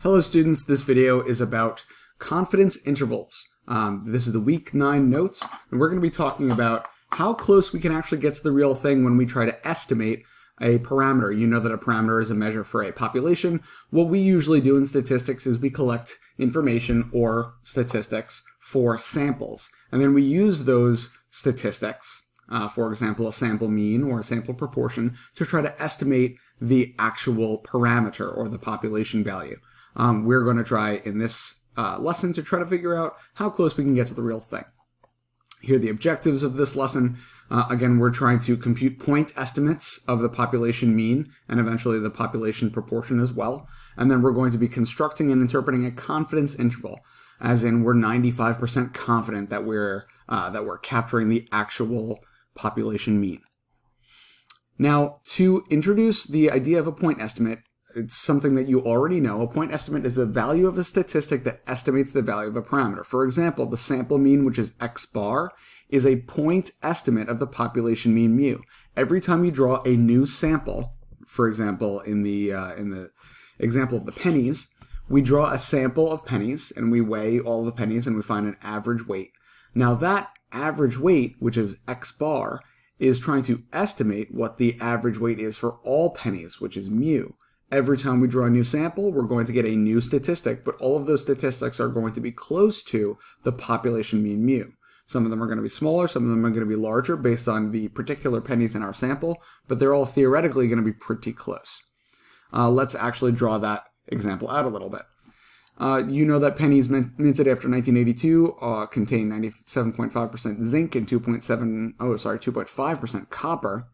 Hello students, this video is about confidence intervals. This is the week 9 notes, and we're going to be talking about how close we can actually get to the real thing when we try to estimate a parameter. You know that a parameter is a measure for a population. What we usually do in statistics is we collect information or statistics for samples, and then we use those statistics, for example, a sample mean or a sample proportion, to try to estimate the actual parameter or the population value. We're going to try in this lesson to try to figure out how close we can get to the real thing. Here are the objectives of this lesson. Again, we're trying to compute point estimates of the population mean and eventually the population proportion as well. And then we're going to be constructing and interpreting a confidence interval, as in we're 95% confident that we're capturing the actual population mean. Now, to introduce the idea of a point estimate, it's something that you already know. A point estimate is the value of a statistic that estimates the value of a parameter. For example, the sample mean, which is x bar, is a point estimate of the population mean mu. Every time you draw a new sample, for example, in the example of the pennies, we draw a sample of pennies and we weigh all the pennies and we find an average weight. Now that average weight, which is x bar, is trying to estimate what the average weight is for all pennies, which is mu. Every time we draw a new sample, we're going to get a new statistic, but all of those statistics are going to be close to the population mean mu. Some of them are going to be smaller, some of them are going to be larger based on the particular pennies in our sample, but they're all theoretically going to be pretty close. Let's actually draw that example out a little bit. You know that pennies minted after 1982 contain 97.5% zinc and 2.5% copper.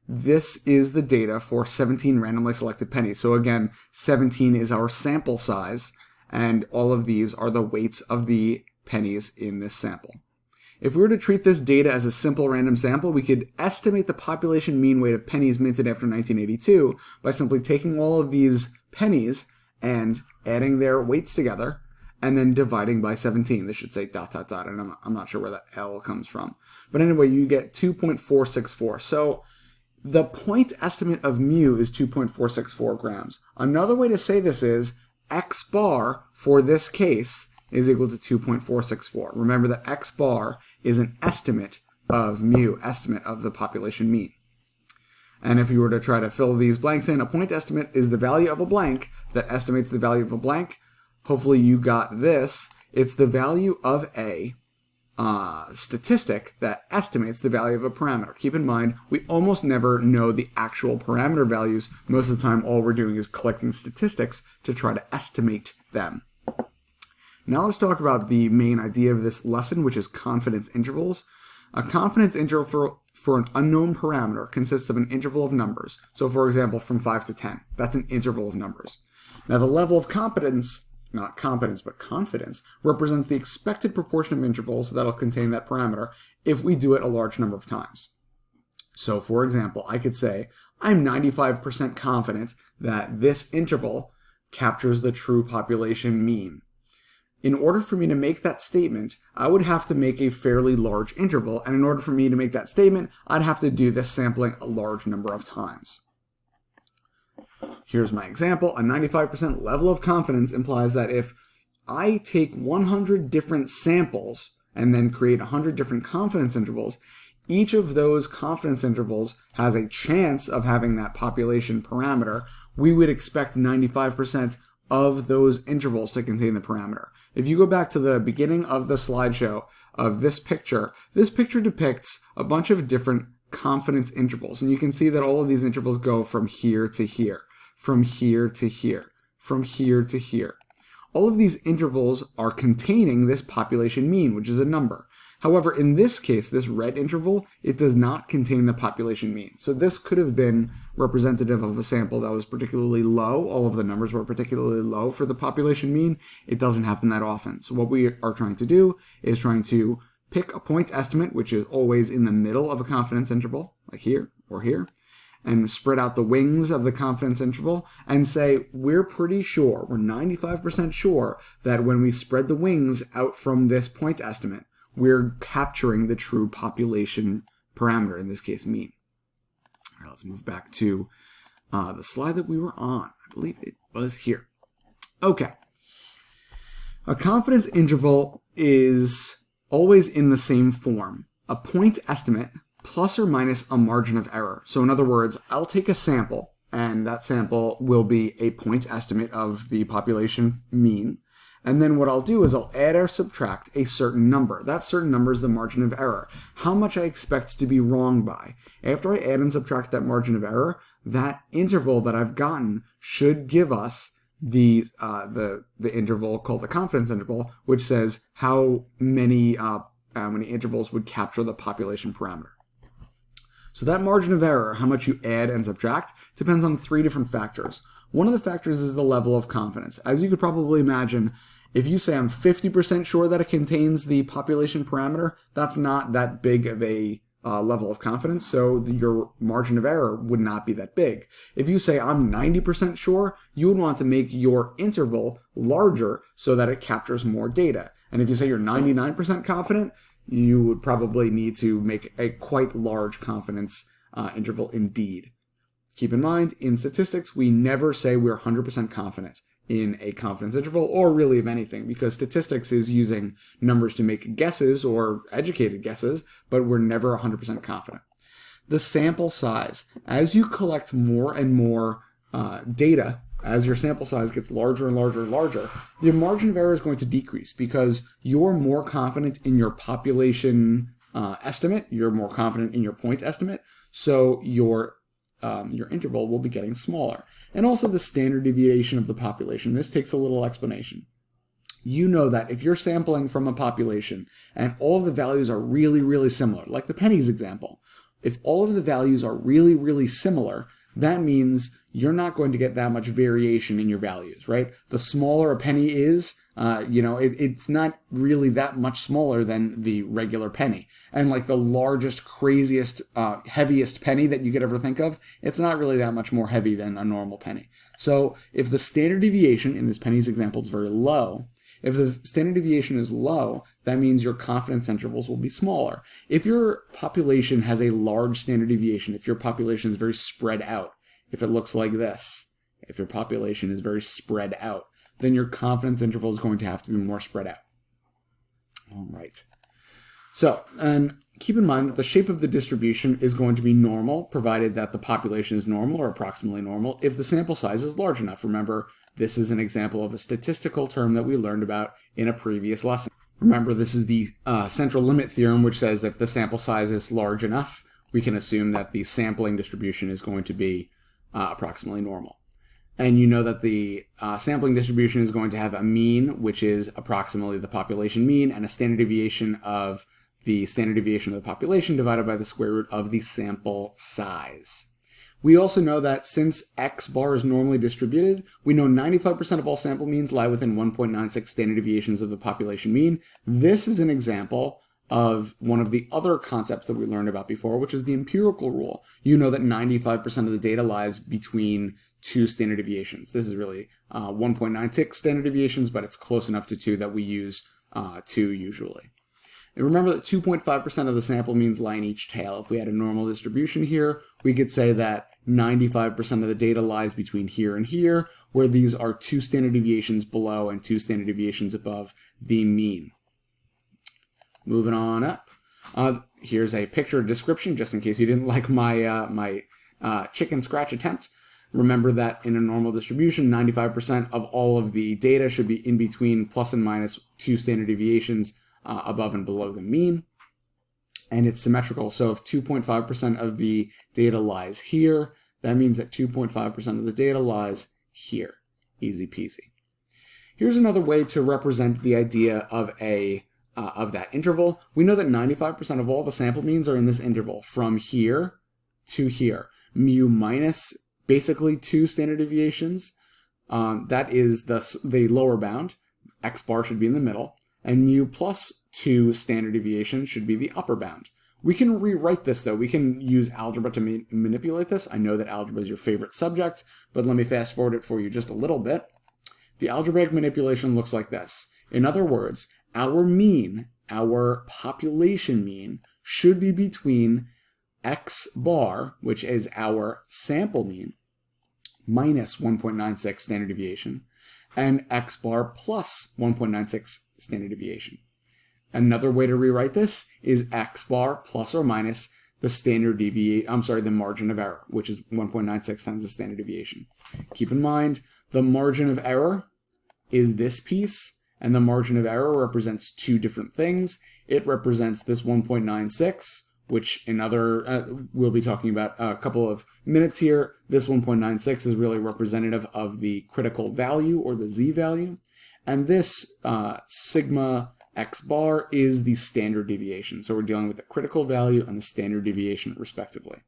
This is the data for 17 randomly selected pennies. So again, 17 is our sample size, and all of these are the weights of the pennies in this sample. If we were to treat this data as a simple random sample, we could estimate the population mean weight of pennies minted after 1982 by simply taking all of these pennies and adding their weights together and then dividing by 17. This should say ... and I'm not sure where that L comes from. But anyway, you get 2.464. So the point estimate of mu is 2.464 grams. Another way to say this is x bar for this case is equal to 2.464. Remember that x bar is an estimate of mu, estimate of the population mean. And if you were to try to fill these blanks in, a point estimate is the value of a blank that estimates the value of a blank. Hopefully you got this. It's the value of a statistic that estimates the value of a parameter. Keep in mind, we almost never know the actual parameter values. Most of the time, all we're doing is collecting statistics to try to estimate them. Now let's talk about the main idea of this lesson, which is confidence intervals. A confidence interval for an unknown parameter consists of an interval of numbers. So for example, from 5 to 10, that's an interval of numbers. Now the level of confidence, not competence, but confidence, represents the expected proportion of intervals that'll contain that parameter if we do it a large number of times. So for example, I could say, I'm 95% confident that this interval captures the true population mean. In order for me to make that statement, I would have to make a fairly large interval, and in order for me to make that statement, I'd have to do this sampling a large number of times. Here's my example. A 95% level of confidence implies that if I take 100 different samples and then create 100 different confidence intervals, each of those confidence intervals has a chance of having that population parameter. We would expect 95% of those intervals to contain the parameter. If you go back to the beginning of the slideshow of this picture depicts a bunch of different confidence intervals, and you can see that all of these intervals go from here to here, from here to here, from here to here. All of these intervals are containing this population mean, which is a number. However, in this case, this red interval, it does not contain the population mean. So this could have been representative of a sample that was particularly low. All of the numbers were particularly low for the population mean. It doesn't happen that often. So what we are trying to do is trying to pick a point estimate, which is always in the middle of a confidence interval, like here or here, and spread out the wings of the confidence interval and say, we're pretty sure, we're 95% sure that when we spread the wings out from this point estimate, we're capturing the true population parameter, in this case mean. All right, let's move back to the slide that we were on. I believe it was here. Okay. A confidence interval is always in the same form. A point estimate plus or minus a margin of error. So in other words, I'll take a sample, and that sample will be a point estimate of the population mean. And then what I'll do is I'll add or subtract a certain number. That certain number is the margin of error. How much I expect to be wrong by. After I add and subtract that margin of error, that interval that I've gotten should give us the interval called the confidence interval, which says how many intervals would capture the population parameter. So that margin of error, how much you add and subtract, depends on 3 different factors. One of the factors is the level of confidence. As you could probably imagine, if you say I'm 50% sure that it contains the population parameter, that's not that big of a level of confidence, so your margin of error would not be that big. If you say I'm 90% sure, you would want to make your interval larger so that it captures more data. And if you say you're 99% confident, you would probably need to make a quite large confidence interval indeed. Keep in mind, in statistics, we never say we're 100% confident in a confidence interval, or really of anything, because statistics is using numbers to make guesses or educated guesses, but we're never 100% confident. The sample size. As you collect more and more data, as your sample size gets larger and larger and larger, the margin of error is going to decrease because you're more confident in your population estimate, you're more confident in your point estimate, so your interval will be getting smaller. And also the standard deviation of the population. This takes a little explanation. You know that if you're sampling from a population and all of the values are really, really similar, like the pennies example, if all of the values are really, really similar, that means you're not going to get that much variation in your values, right? The smaller a penny is, it's not really that much smaller than the regular penny. And like the largest, craziest, heaviest penny that you could ever think of, it's not really that much more heavy than a normal penny. So if the standard deviation in this pennies example is very low, if the standard deviation is low, that means your confidence intervals will be smaller. If your population has a large standard deviation, if your population is very spread out, if it looks like this, if your population is very spread out, then your confidence interval is going to have to be more spread out. All right. So, and keep in mind that the shape of the distribution is going to be normal, provided that the population is normal or approximately normal, if the sample size is large enough. Remember, this is an example of a statistical term that we learned about in a previous lesson. Remember, this is the central limit theorem, which says if the sample size is large enough, we can assume that the sampling distribution is going to be approximately normal. And you know that the sampling distribution is going to have a mean, which is approximately the population mean, and a standard deviation of the standard deviation of the population divided by the square root of the sample size. We also know that since x bar is normally distributed, we know 95% of all sample means lie within 1.96 standard deviations of the population mean. This is an example of one of the other concepts that we learned about before, which is the empirical rule. You know that 95% of the data lies between 2 standard deviations. This is really 1.96 standard deviations, but it's close enough to 2 that we use 2 usually. And remember that 2.5% of the sample means lie in each tail. If we had a normal distribution here, we could say that 95% of the data lies between here and here, where these are 2 standard deviations below and 2 standard deviations above the mean. Moving on up. Here's a picture description, just in case you didn't like my chicken scratch attempt. Remember that in a normal distribution, 95% of all of the data should be in between plus and minus 2 standard deviations above and below the mean. And it's symmetrical, so if 2.5% of the data lies here, that means that 2.5% of the data lies here. Easy peasy. Here's another way to represent the idea of that interval. We know that 95% of all the sample means are in this interval from here to here. Mu minus basically 2 standard deviations. That is the lower bound. X bar should be in the middle. And mu plus 2 standard deviations should be the upper bound. We can rewrite this though. We can use algebra to manipulate this. I know that algebra is your favorite subject, but let me fast forward it for you just a little bit. The algebraic manipulation looks like this. In other words, our mean, our population mean, should be between x bar, which is our sample mean, minus 1.96 standard deviation, and x bar plus 1.96 standard deviation. Another way to rewrite this is x bar plus or minus the margin of error, which is 1.96 times the standard deviation. Keep in mind, the margin of error is this piece, and the margin of error represents two different things. It represents this 1.96, which we'll be talking about a couple of minutes here. This 1.96 is really representative of the critical value, or the z value, and this sigma x bar is the standard deviation. So we're dealing with the critical value and the standard deviation respectively.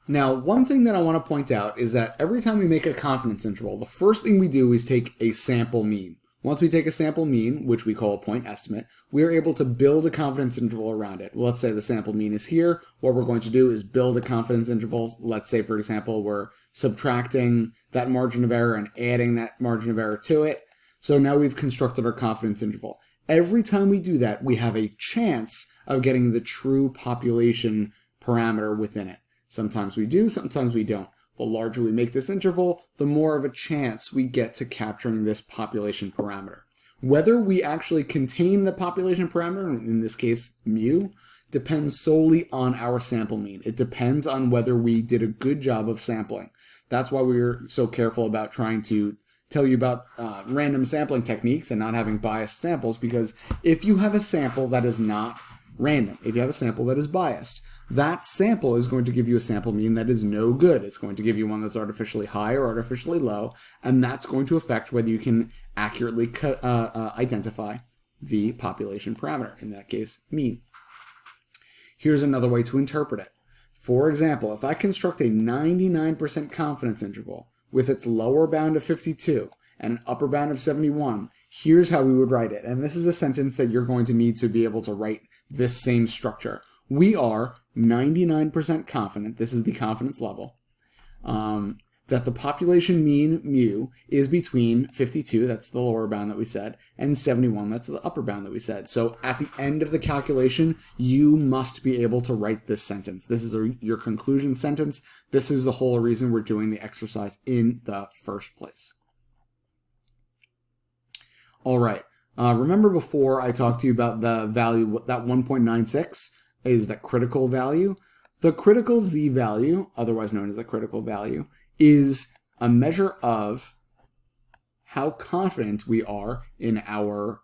Now, one thing that I want to point out is that every time we make a confidence interval, the first thing we do is take a sample mean. Once we take a sample mean, which we call a point estimate, we are able to build a confidence interval around it. Well, let's say the sample mean is here. What we're going to do is build a confidence interval. Let's say, for example, we're subtracting that margin of error and adding that margin of error to it. So now we've constructed our confidence interval. Every time we do that, we have a chance of getting the true population parameter within it. Sometimes we do, sometimes we don't. The larger we make this interval, the more of a chance we get to capturing this population parameter. Whether we actually contain the population parameter, in this case mu, depends solely on our sample mean. It depends on whether we did a good job of sampling. That's why we're so careful about trying to tell you about random sampling techniques and not having biased samples, because if you have a sample that is not random, if you have a sample that is biased, that sample is going to give you a sample mean that is no good. It's going to give you one that's artificially high or artificially low, and that's going to affect whether you can accurately identify the population parameter, in that case, mean. Here's another way to interpret it. For example, if I construct a 99% confidence interval with its lower bound of 52 and an upper bound of 71, here's how we would write it. And this is a sentence that you're going to need to be able to write this same structure. We are 99% confident, this is the confidence level, that the population mean mu is between 52, that's the lower bound that we said, and 71, that's the upper bound that we said. So at the end of the calculation, you must be able to write this sentence. This is your conclusion sentence. This is the whole reason we're doing the exercise in the first place. All right. Remember before I talked to you about the value, that 1.96 is the critical value. The critical z value, otherwise known as the critical value, is a measure of how confident we are in our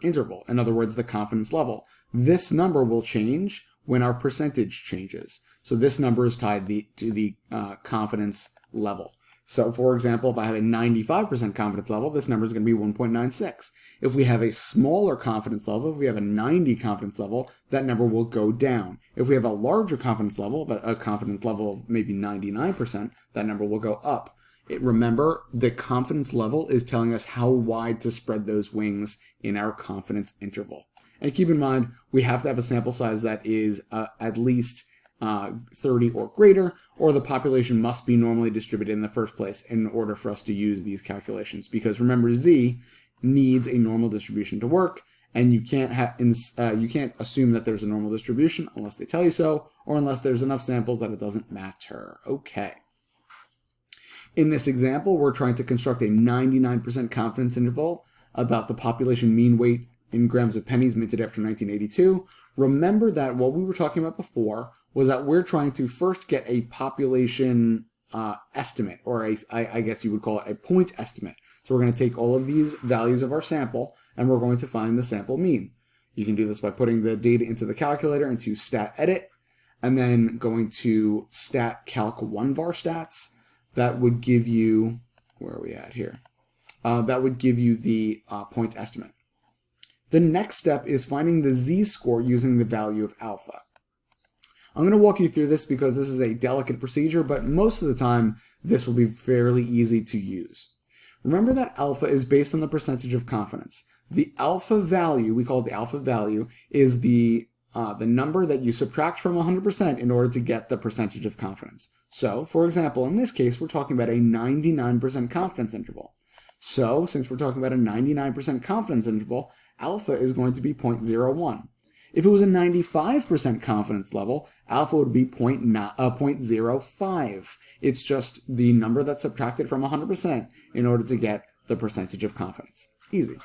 interval. In other words, the confidence level. This number will change when our percentage changes. So this number is tied to the confidence level. So for example, if I have a 95% confidence level, this number is going to be 1.96. If we have a smaller confidence level, if we have a 90 confidence level, that number will go down. If we have a larger confidence level, a confidence level of maybe 99%, that number will go up. Remember, the confidence level is telling us how wide to spread those wings in our confidence interval. And keep in mind, we have to have a sample size that is at least 30 or greater, or the population must be normally distributed in the first place in order for us to use these calculations. Because remember, z needs a normal distribution to work, and you can't assume that there's a normal distribution unless they tell you so, or unless there's enough samples that it doesn't matter. Okay. In this example, we're trying to construct a 99% confidence interval about the population mean weight in grams of pennies minted after 1982. Remember that what we were talking about before was that we're trying to first get a population estimate, or I guess you would call it a point estimate. So we're going to take all of these values of our sample, and we're going to find the sample mean. You can do this by putting the data into the calculator, into stat edit, and then going to stat calc 1var stats. That would give you, where are we at here? That would give you the point estimate. The next step is finding the z-score using the value of alpha. I'm going to walk you through this because this is a delicate procedure, but most of the time this will be fairly easy to use. Remember that alpha is based on the percentage of confidence. The alpha value, we call it the alpha value, is the number that you subtract from 100% in order to get the percentage of confidence. So, for example, in this case, we're talking about a 99% confidence interval. So, since we're talking about a 99% confidence interval, alpha is going to be 0.01. If it was a 95% confidence level, alpha would be 0.05. It's just the number that's subtracted from 100% in order to get the percentage of confidence. Easy.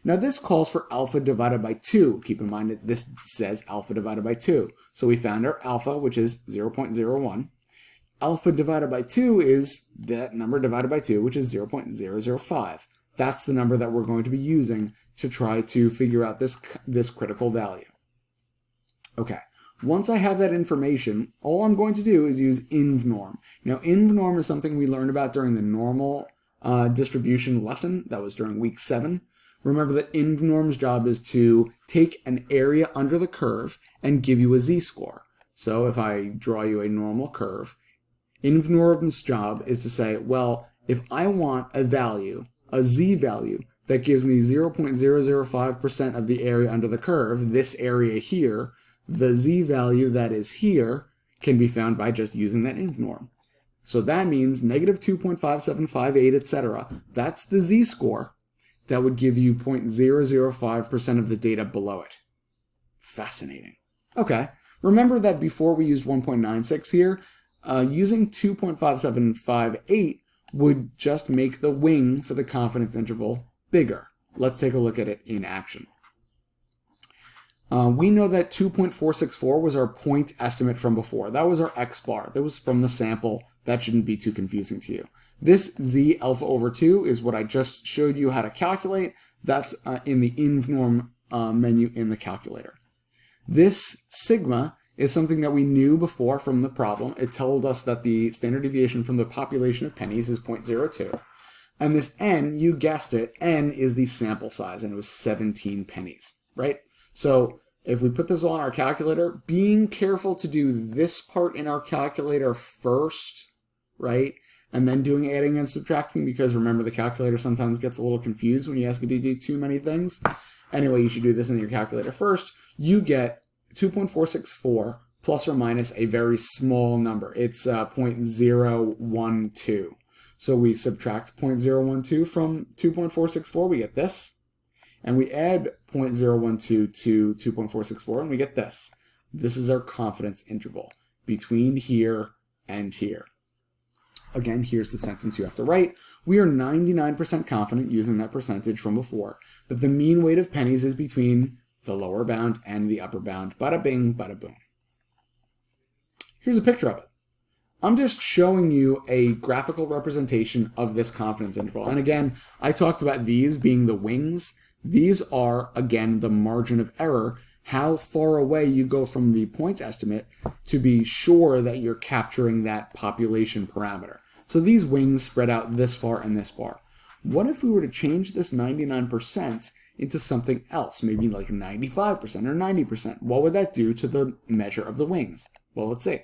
Now this calls for alpha divided by 2. Keep in mind that this says alpha divided by 2. So we found our alpha, which is 0.01. Alpha divided by 2 is that number divided by 2, which is 0.005. That's the number that we're going to be using to try to figure out this critical value. Okay, once I have that information, all I'm going to do is use INVNorm. Now, INVNorm is something we learned about during the normal distribution lesson. That was during week 7. Remember that INVNorm's job is to take an area under the curve and give you a z-score. So if I draw you a normal curve, INVNorm's job is to say, well, if I want a value, a z-value, that gives me 0.005% of the area under the curve, this area here, the z-value that is here can be found by just using that INVNorm. So that means negative 2.5758, etc. That's the z-score that would give you 0.005% of the data below it. Fascinating. Okay, remember that before we used 1.96 here, using 2.5758 would just make the wing for the confidence interval bigger. Let's take a look at it in action. We know that 2.464 was our point estimate from before. That was our x bar. That was from the sample. That shouldn't be too confusing to you. This z alpha over 2 is what I just showed you how to calculate. That's in the INVNorm menu in the calculator. This sigma is something that we knew before from the problem. It told us that the standard deviation from the population of pennies is 0.02. And this n, you guessed it, n is the sample size, and it was 17 pennies, right? So if we put this on our calculator, being careful to do this part in our calculator first, right? And then doing adding and subtracting, because remember the calculator sometimes gets a little confused when you ask it to do too many things. Anyway, you should do this in your calculator first. You get 2.464 plus or minus a very small number. It's 0.012. So we subtract 0.012 from 2.464, we get this. And we add 0.012 to 2.464, and we get this. This is our confidence interval between here and here. Again, here's the sentence you have to write. We are 99% confident using that percentage from before that the mean weight of pennies is between the lower bound and the upper bound. Bada bing, bada boom. Here's a picture of it. I'm just showing you a graphical representation of this confidence interval. And again, I talked about these being the wings. These are, again, the margin of error, how far away you go from the point estimate to be sure that you're capturing that population parameter. So these wings spread out this far and this far. What if we were to change this 99% into something else, maybe like 95% or 90%? What would that do to the measure of the wings? Well, let's see.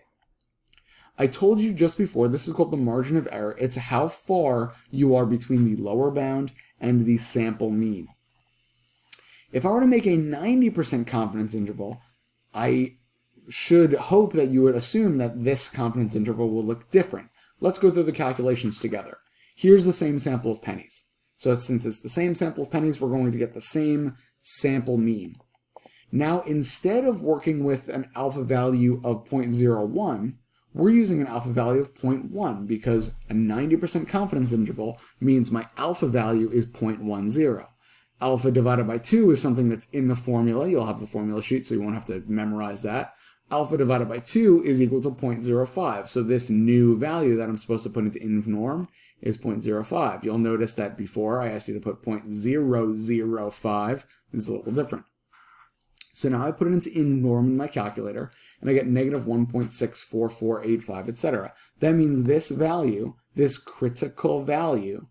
I told you just before, this is called the margin of error. It's how far you are between the lower bound and the sample mean. If I were to make a 90% confidence interval, I should hope that you would assume that this confidence interval will look different. Let's go through the calculations together. Here's the same sample of pennies. So since it's the same sample of pennies, we're going to get the same sample mean. Now, instead of working with an alpha value of 0.01, we're using an alpha value of 0.1 because a 90% confidence interval means my alpha value is 0.10. Alpha divided by 2 is something that's in the formula. You'll have the formula sheet, so you won't have to memorize that. Alpha divided by 2 is equal to 0.05. So this new value that I'm supposed to put into INVNorm is 0.05. You'll notice that before I asked you to put 0.005. This is a little different. So now I put it into INVNorm in my calculator, and I get negative 1.64485, etc. That means this value, this critical value,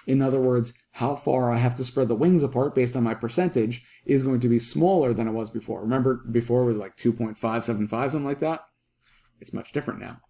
in other words, how far I have to spread the wings apart based on my percentage, is going to be smaller than it was before. Remember, before it was like 2.575, something like that? It's much different now.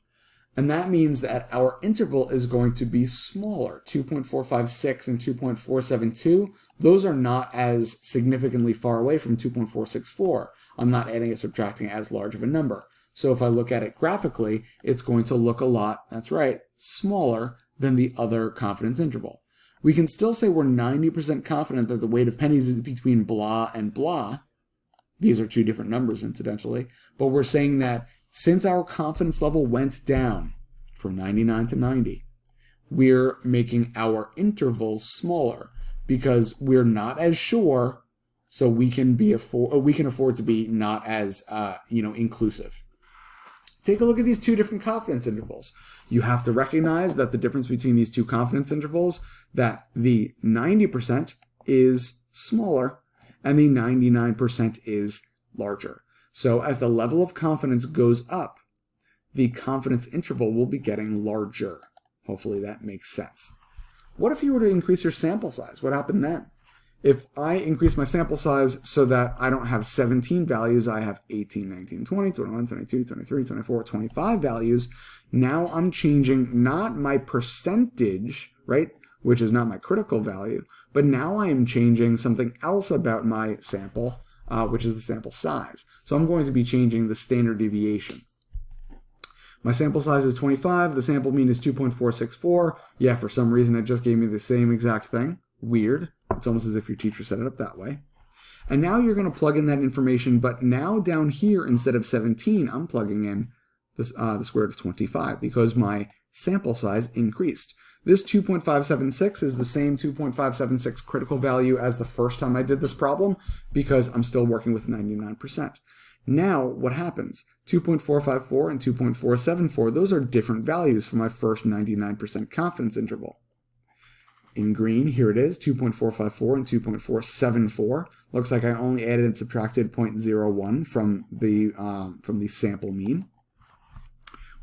And that means that our interval is going to be smaller. 2.456 and 2.472, those are not as significantly far away from 2.464. I'm not adding or subtracting as large of a number. So if I look at it graphically, it's going to look a lot, that's right, smaller than the other confidence interval. We can still say we're 90% confident that the weight of pennies is between blah and blah, These are two different numbers, incidentally. But we're saying that since our confidence level went down from 99 to 90, we're making our intervals smaller because we're not as sure, so we can afford to be not as inclusive. Take a look at these two different confidence intervals. You have to recognize that the difference between these two confidence intervals, that the 90% is smaller and the 99% is larger. So as the level of confidence goes up, the confidence interval will be getting larger. Hopefully that makes sense. What if you were to increase your sample size? What happened then? If I increase my sample size so that I don't have 17 values, I have 18, 19, 20, 21, 22, 23, 24, 25 values, now I'm changing not my percentage, right, which is not my critical value, but now I am changing something else about my sample, which is the sample size. So I'm going to be changing the standard deviation. My sample size is 25, the sample mean is 2.464. Yeah, for some reason it just gave me the same exact thing. Weird. It's almost as if your teacher set it up that way. And now you're going to plug in that information, but now down here, instead of 17, I'm plugging in this, the square root of 25 because my sample size increased. This 2.576 is the same 2.576 critical value as the first time I did this problem because I'm still working with 99%. Now, what happens? 2.454 and 2.474, those are different values for my first 99% confidence interval. In green, here it is, 2.454 and 2.474. Looks like I only added and subtracted 0.01 from the sample mean.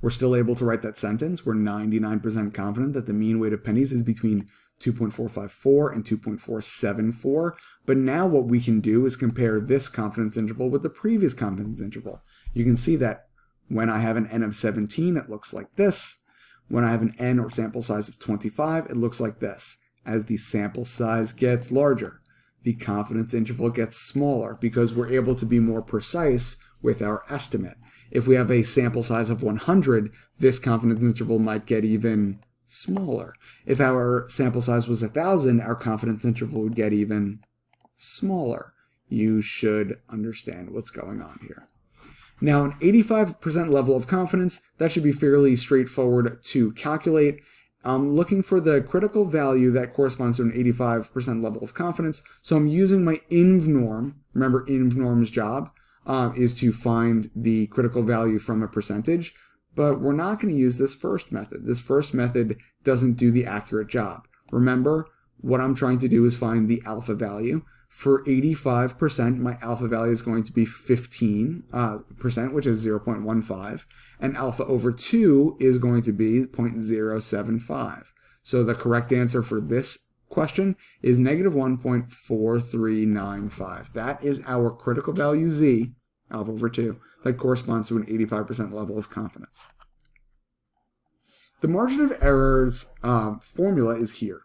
We're still able to write that sentence. We're 99% confident that the mean weight of pennies is between 2.454 and 2.474. But now what we can do is compare this confidence interval with the previous confidence interval. You can see that when I have an n of 17, it looks like this. When I have an n or sample size of 25, it looks like this. As the sample size gets larger, the confidence interval gets smaller because we're able to be more precise with our estimate. If we have a sample size of 100, this confidence interval might get even smaller. If our sample size was 1,000, our confidence interval would get even smaller. You should understand what's going on here. Now, an 85% level of confidence, that should be fairly straightforward to calculate. I'm looking for the critical value that corresponds to an 85% level of confidence. So I'm using my inv norm. Remember, inv norm's job is to find the critical value from a percentage. But we're not going to use this first method. This first method doesn't do the accurate job. Remember, what I'm trying to do is find the alpha value. For 85%, my alpha value is going to be 15%, which is 0.15. And alpha over 2 is going to be 0.075. So the correct answer for this question is negative 1.4395. That is our critical value z, alpha over 2, that corresponds to an 85% level of confidence. The margin of errors formula is here.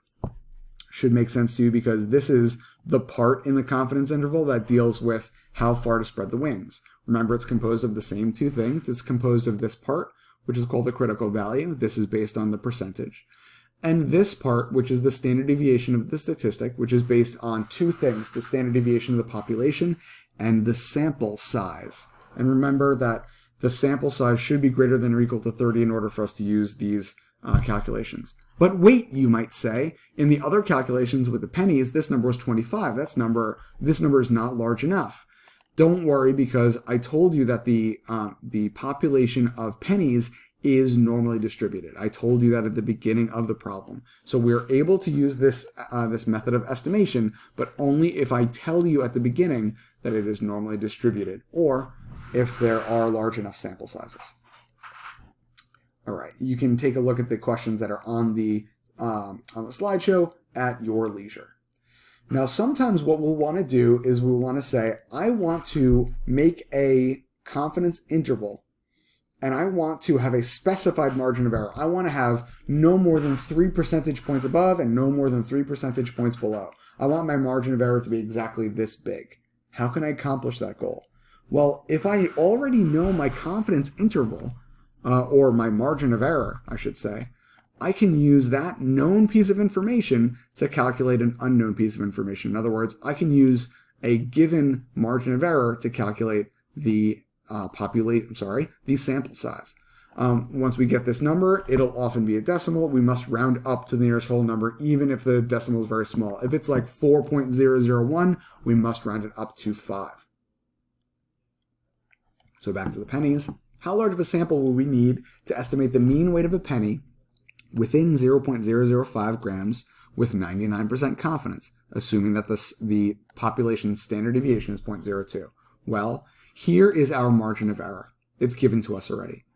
Should make sense to you because this is the part in the confidence interval that deals with how far to spread the wings. Remember, it's composed of the same two things. It's composed of this part, which is called the critical value. This is based on the percentage. And this part, which is the standard deviation of the statistic, which is based on two things, the standard deviation of the population and the sample size. And remember that the sample size should be greater than or equal to 30 in order for us to use these calculations. But wait, you might say, in the other calculations with the pennies, this number was 25. This number is not large enough. Don't worry, because I told you that the population of pennies is normally distributed. I told you that at the beginning of the problem. So we're able to use this method of estimation, but only if I tell you at the beginning that it is normally distributed, or if there are large enough sample sizes. All right, you can take a look at the questions that are on the slideshow at your leisure. Now, sometimes what we'll want to do is we'll want to say, I want to make a confidence interval, and I want to have a specified margin of error. I want to have no more than 3 percentage points above and no more than 3 percentage points below. I want my margin of error to be exactly this big. How can I accomplish that goal? Well, if I already know my confidence interval, or my margin of error, I should say, I can use that known piece of information to calculate an unknown piece of information. In other words, I can use a given margin of error to calculate the the sample size. Once we get this number, it'll often be a decimal. We must round up to the nearest whole number, even if the decimal is very small. If it's like 4.001, we must round it up to 5. So back to the pennies. How large of a sample will we need to estimate the mean weight of a penny within 0.005 grams with 99% confidence, assuming that the population's standard deviation is 0.02? Well, here is our margin of error. It's given to us already.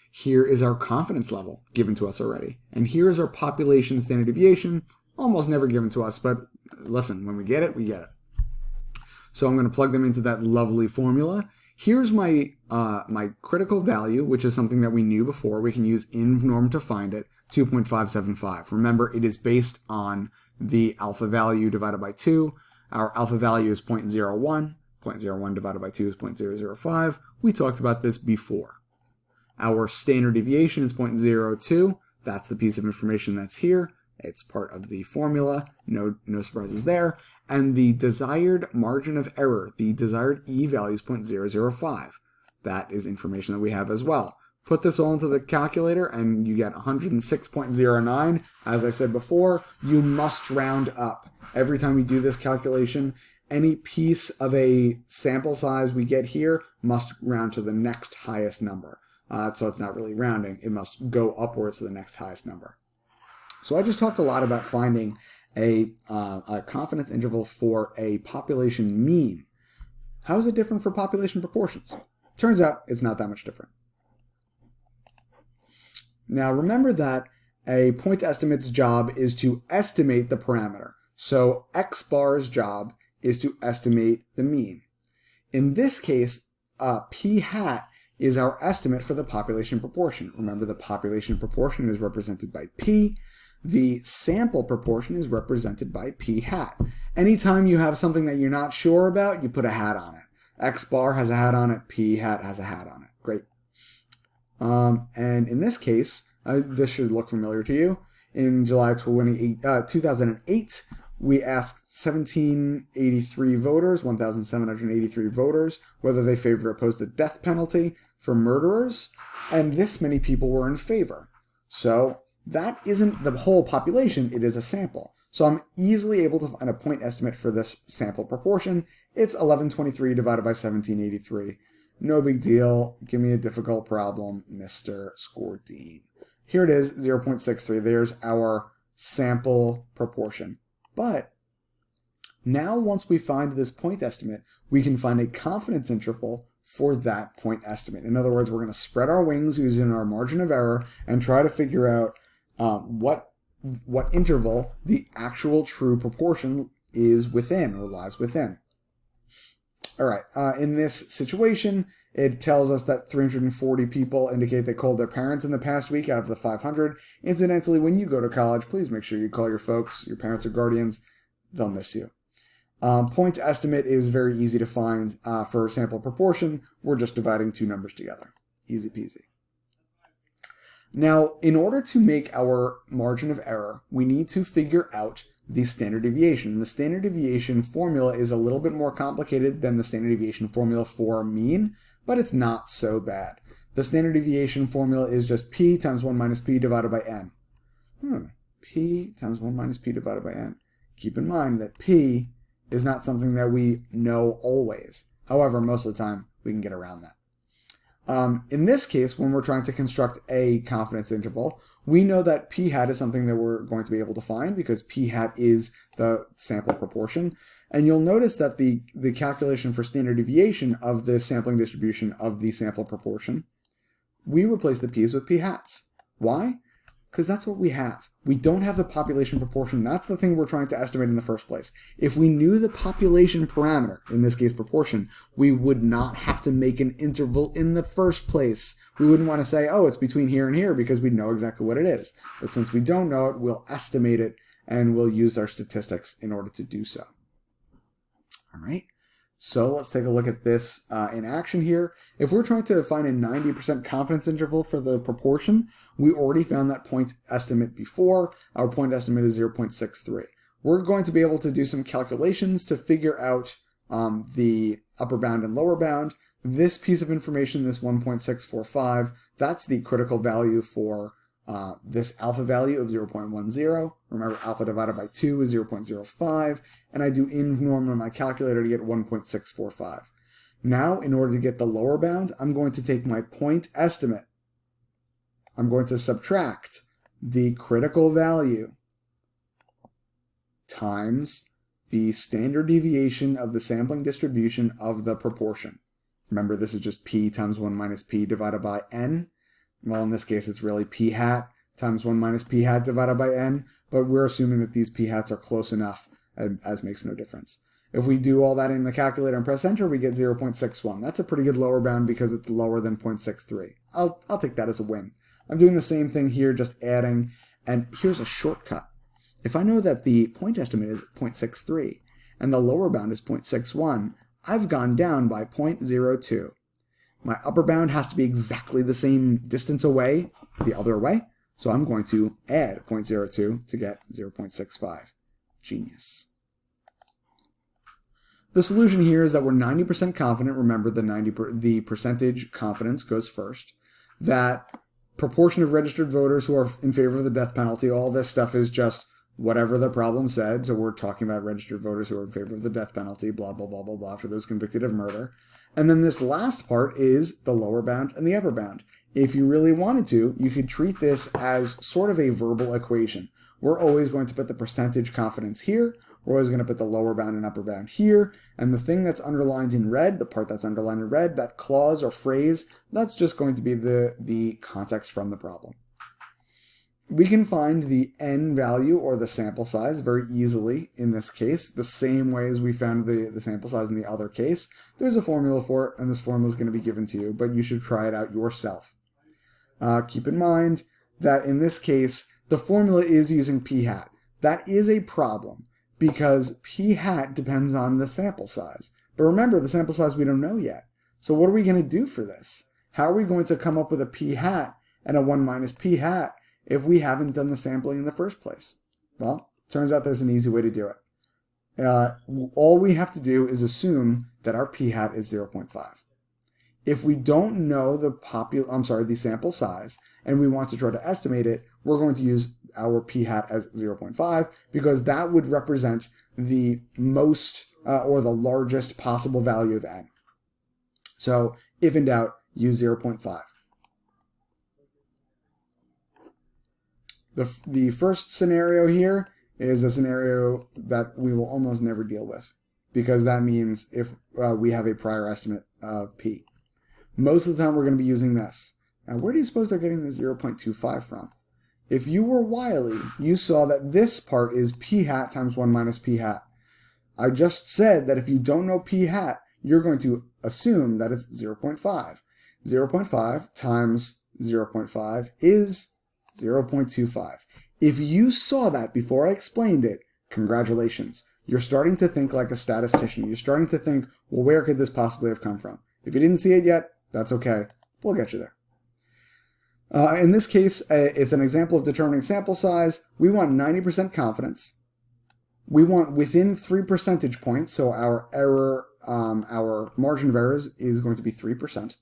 Here is our confidence level given to us already. And here is our population standard deviation, almost never given to us, but listen, when we get it, we get it. So I'm going to plug them into that lovely formula. Here's my my critical value, which is something that we knew before. We can use inv-norm to find it, 2.575. Remember, it is based on the alpha value divided by 2. Our alpha value is 0.01. 0.01 divided by 2 is 0.005. We talked about this before. Our standard deviation is 0.02. That's the piece of information that's here. It's part of the formula. No surprises there. And the desired margin of error, the desired E value is 0.005. That is information that we have as well. Put this all into the calculator and you get 106.09. As I said before, you must round up. Every time you do this calculation, any piece of a sample size we get here must round to the next highest number. So it's not really rounding. It must go upwards to the next highest number. So I just talked a lot about finding a confidence interval for a population mean. How is it different for population proportions? Turns out it's not that much different. Now remember that a point estimate's job is to estimate the parameter. So X bar's job is to estimate the mean. In this case, P hat is our estimate for the population proportion. Remember, the population proportion is represented by P. The sample proportion is represented by P hat. Anytime you have something that you're not sure about, you put a hat on it. X bar has a hat on it, P hat has a hat on it. Great. And in this case, this should look familiar to you. In July 2008, we asked 1,783 voters, 1,783 voters, whether they favor or oppose the death penalty for murderers, and this many people were in favor. So that isn't the whole population, it is a sample. So I'm easily able to find a point estimate for this sample proportion. It's 1123 divided by 1783. No big deal. Give me a difficult problem, Mr. Scordine. Here it is, 0.63. There's our sample proportion. But now once we find this point estimate, we can find a confidence interval for that point estimate. In other words, we're going to spread our wings using our margin of error and try to figure out what interval the actual true proportion is within or lies within. All right, in this situation, it tells us that 340 people indicate they called their parents in the past week out of the 500. Incidentally, when you go to college, please make sure you call your folks, your parents or guardians. They'll miss you. Point estimate is very easy to find for sample proportion. We're just dividing two numbers together. Easy peasy. Now, in order to make our margin of error, we need to figure out the standard deviation. The standard deviation formula is a little bit more complicated than the standard deviation formula for mean, but it's not so bad. The standard deviation formula is just p times 1 minus p divided by n. P times 1 minus p divided by n. Keep in mind that p is not something that we know always. However, most of the time, we can get around that. In this case, when we're trying to construct a confidence interval, we know that p hat is something that we're going to be able to find because p hat is the sample proportion. And you'll notice that the calculation for standard deviation of the sampling distribution of the sample proportion, we replace the p's with p hats. Why? Because that's what we have. We don't have the population proportion. That's the thing we're trying to estimate in the first place. If we knew the population parameter, in this case proportion, we would not have to make an interval in the first place. We wouldn't want to say, oh, it's between here and here because we know exactly what it is. But since we don't know it, we'll estimate it and we'll use our statistics in order to do so. All right. So let's take a look at this in action here. If we're trying to find a 90% confidence interval for the proportion, we already found that point estimate before. Our point estimate is 0.63. We're going to be able to do some calculations to figure out the upper bound and lower bound. This piece of information, this 1.645, that's the critical value for this alpha value of 0.10. Remember, alpha divided by 2 is 0.05, and I do innorm on my calculator to get 1.645. Now, in order to get the lower bound, I'm going to take my point estimate. I'm going to subtract the critical value times the standard deviation of the sampling distribution of the proportion. Remember, this is just p times 1 minus p divided by n. Well, in this case, it's really p hat times 1 minus p hat divided by n, but we're assuming that these p hats are close enough, as makes no difference. If we do all that in the calculator and press enter, we get 0.61. That's a pretty good lower bound because it's lower than 0.63. I'll take that as a win. I'm doing the same thing here, just adding, and here's a shortcut. If I know that the point estimate is 0.63 and the lower bound is 0.61, I've gone down by 0.02. My upper bound has to be exactly the same distance away the other way, so I'm going to add 0.02 to get 0.65. Genius. The solution here is that we're 90% confident. Remember, the percentage confidence goes first. That proportion of registered voters who are in favor of the death penalty, all this stuff is just whatever the problem said. So we're talking about registered voters who are in favor of the death penalty, blah, blah, blah, blah, blah, for those convicted of murder. And then this last part is the lower bound and the upper bound. If you really wanted to, you could treat this as sort of a verbal equation. We're always going to put the percentage confidence here. We're always going to put the lower bound and upper bound here. And the thing that's underlined in red, the part that's underlined in red, that clause or phrase, that's just going to be the context from the problem. We can find the n value, or the sample size, very easily in this case, the same way as we found the sample size in the other case. There's a formula for it, and this formula is going to be given to you, but you should try it out yourself. Keep in mind that in this case, the formula is using p hat. That is a problem, because p hat depends on the sample size. But remember, the sample size we don't know yet. So what are we going to do for this? How are we going to come up with a p hat and a 1 minus p hat if we haven't done the sampling in the first place? Well, turns out there's an easy way to do it. All we have to do is assume that our p hat is 0.5. If we don't know the sample size and we want to try to estimate it, we're going to use our p hat as 0.5 because that would represent the most or the largest possible value of n. So if in doubt, use 0.5. The first scenario here is a scenario that we will almost never deal with, because that means if we have a prior estimate of p. Most of the time we're going to be using this. Now, where do you suppose they're getting the 0.25 from? If you were wily, you saw that this part is p hat times 1 minus p hat. I just said that if you don't know p hat, you're going to assume that it's 0.5. 0.5 times 0.5 is 0.25. If you saw that before I explained it, congratulations. You're starting to think like a statistician. You're starting to think, well, where could this possibly have come from? If you didn't see it yet, that's okay. We'll get you there. In this case, it's an example of determining sample size. We want 90% confidence. We want within 3 percentage points, so our error, our margin of errors is going to be 3%.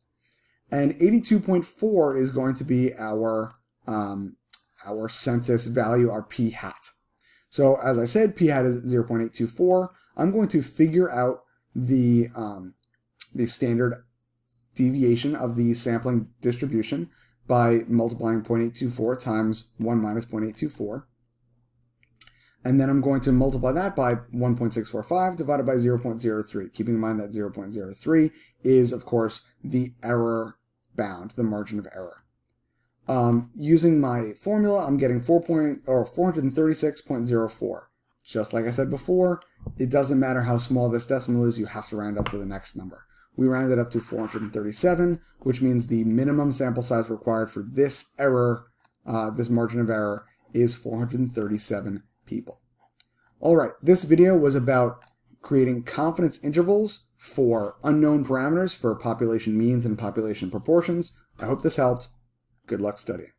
And 82.4 is going to be our census value, our p hat. So as I said, p hat is 0.824. I'm going to figure out the standard deviation of the sampling distribution by multiplying 0.824 times 1 minus 0.824. And then I'm going to multiply that by 1.645 divided by 0.03, keeping in mind that 0.03 is, of course, the error bound, the margin of error. Using my formula, I'm getting 436.04. Just like I said before, it doesn't matter how small this decimal is, you have to round up to the next number. We rounded up to 437, which means the minimum sample size required for this error, this margin of error, is 437 people. All right, this video was about creating confidence intervals for unknown parameters for population means and population proportions. I hope this helped. Good luck studying.